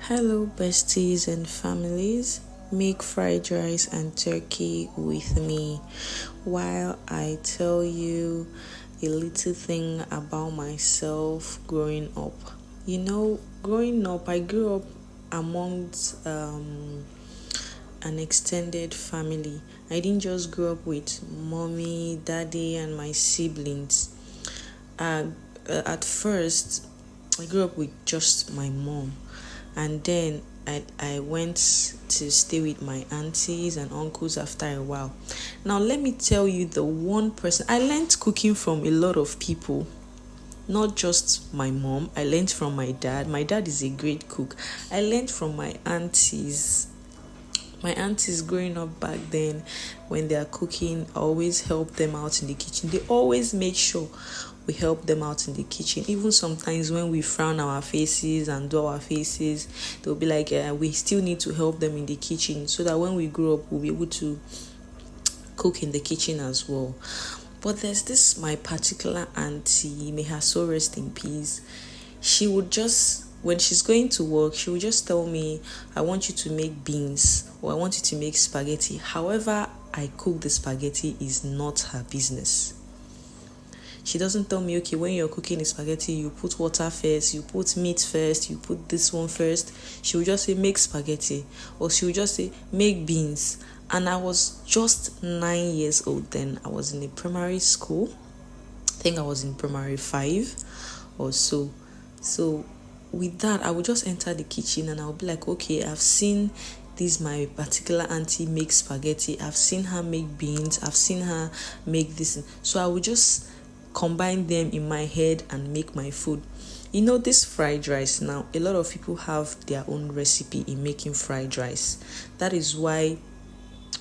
Hello, besties and families. Make fried rice and turkey with me while I tell you a little thing about myself growing up. Growing up, I grew up amongst an extended family. I didn't just grow up with mommy, daddy, and my siblings. At first, I grew up with just my mom, and then I went to stay with my aunties and uncles after a while. Now, let me tell you the one person I learned cooking from a lot of people, not just my mom. I learned from my dad. My dad is a great cook. I learned from my aunties. My aunties growing up back then, when they are cooking, I always help them out in the kitchen. They always make sure we help them out in the kitchen. Even sometimes when we frown our faces and do our faces, they'll be like, we still need to help them in the kitchen so that when we grow up, we'll be able to cook in the kitchen as well. But there's this my particular auntie, may her soul rest in peace. She would just, when she's going to work, she would just tell me, I want you to make beans or I want you to make spaghetti. However, I cook the spaghetti is not her business. She doesn't tell me, okay, when you're cooking the spaghetti, you put water first, you put meat first, you put this one first. She would just say, make spaghetti. Or she would just say, make beans. And I was just 9 years old then. I was in a primary school. I think I was in primary 5 or so. So with that, I would just enter the kitchen and I would be like, okay, I've seen this my particular auntie make spaghetti. I've seen her make beans. I've seen her make this. So I would just combine them in my head and make my food. This fried rice now, a lot of people have their own recipe in making fried rice. That is why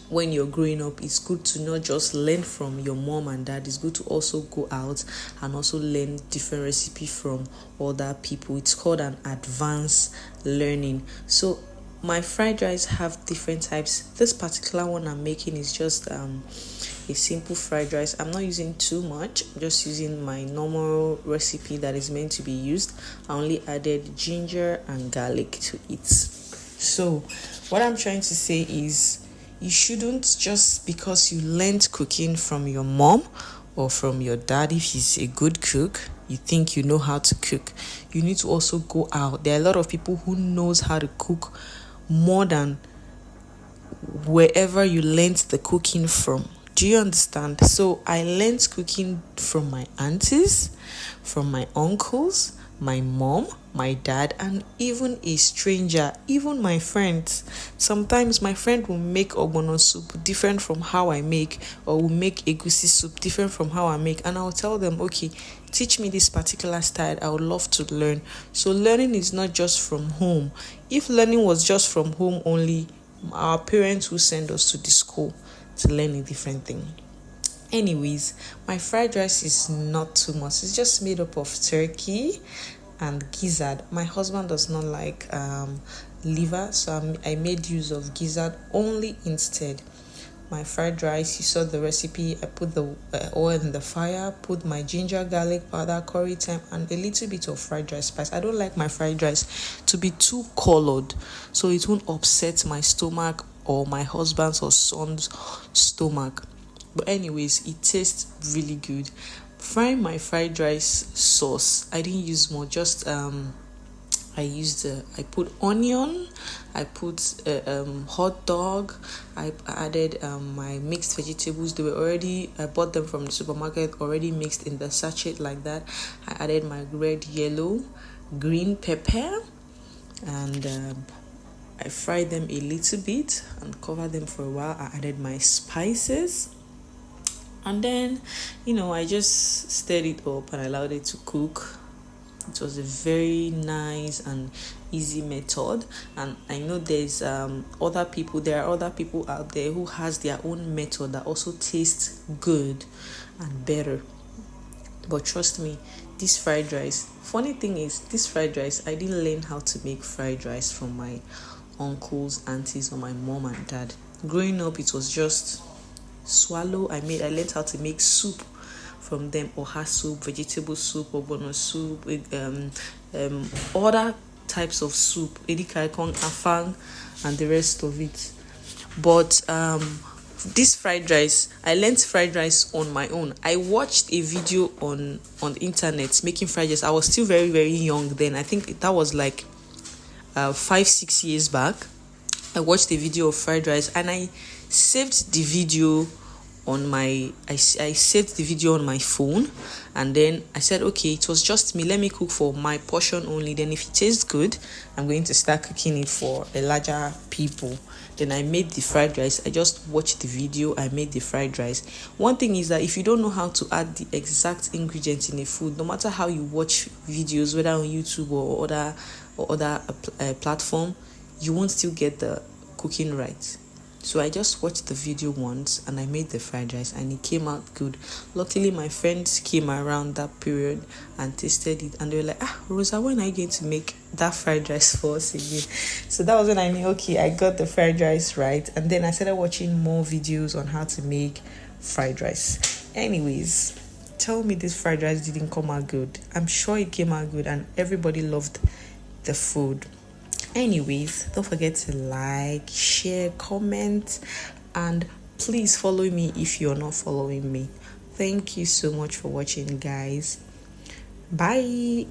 when you're growing up, it's good to not just learn from your mom and dad. It's good to also go out and also learn different recipe from other people. It's called an advanced learning. So my fried rice have different types. This particular one I'm making is just a simple fried rice. I'm not using too much. I'm just using my normal recipe that is meant to be used. I only added ginger and garlic to it. So what I'm trying to say is, you shouldn't, just because you learned cooking from your mom or from your dad, if he's a good cook, you think you know how to cook. You need to also go out. There are a lot of people who knows how to cook more than wherever you learned the cooking from. Do you understand? So I learned cooking from my aunties, from my uncles, my mom, my dad, and even a stranger, even my friends. Sometimes my friend will make ogbono soup different from how I make, or will make egusi soup different from how I make, and I'll tell them, okay, teach me this particular style. I would love to learn. So learning is not just from home. If learning was just from home only, our parents will send us to the school to learn a different thing. Anyways, my fried rice is not too much. It's just made up of turkey and gizzard. My husband does not like liver, so I made use of gizzard only instead. My fried rice, you saw the recipe. I put the oil in the fire, put my ginger, garlic powder, curry, thyme, and a little bit of fried rice spice. I don't like my fried rice to be too colored, so it won't upset my stomach or my husband's or son's stomach. But anyways, it tastes really good. Frying my fried rice sauce, I didn't use more, just I put onion, I put hot dog, I added my mixed vegetables. I bought them from the supermarket already mixed in the sachet like that. I added my red, yellow, green pepper, and I fried them a little bit and covered them for a while. I added my spices. And then, I just stirred it up and allowed it to cook. It was a very nice and easy method. And I know there are other people out there who has their own method that also tastes good and better. But trust me, this fried rice, funny thing is, this fried rice, I didn't learn how to make fried rice from my uncles, aunties, or my mom and dad. Growing up, it was just swallow. I learned how to make soup from them, oha soup, vegetable soup, ogbono soup, other types of soup, edikaikong, afang, and the rest of it. But this fried rice, I learned fried rice on my own. I watched a video on the internet making fried rice. I was still very, very young then. I think that was like 5-6 years back. I watched a video of fried rice and I saved the video on my I saved the video on my phone, and then I said, okay, it was just me, let me cook for my portion only, then if it tastes good, I'm going to start cooking it for a larger people. Then I made the fried rice. I just watched the video, I made the fried rice. One thing is that if you don't know how to add the exact ingredients in a food, no matter how you watch videos, whether on YouTube or other platform, you won't still get the cooking right. So I just watched the video once and I made the fried rice and it came out good. Luckily, my friends came around that period and tasted it and they were like, Rosa, when are you going to make that fried rice for us again? So that was when I knew, okay, I got the fried rice right. And then I started watching more videos on how to make fried rice. Anyways, tell me this fried rice didn't come out good. I'm sure it came out good and everybody loved the food. Anyways, don't forget to like, share, comment, and please follow me if you're not following me. Thank you so much for watching, guys. Bye.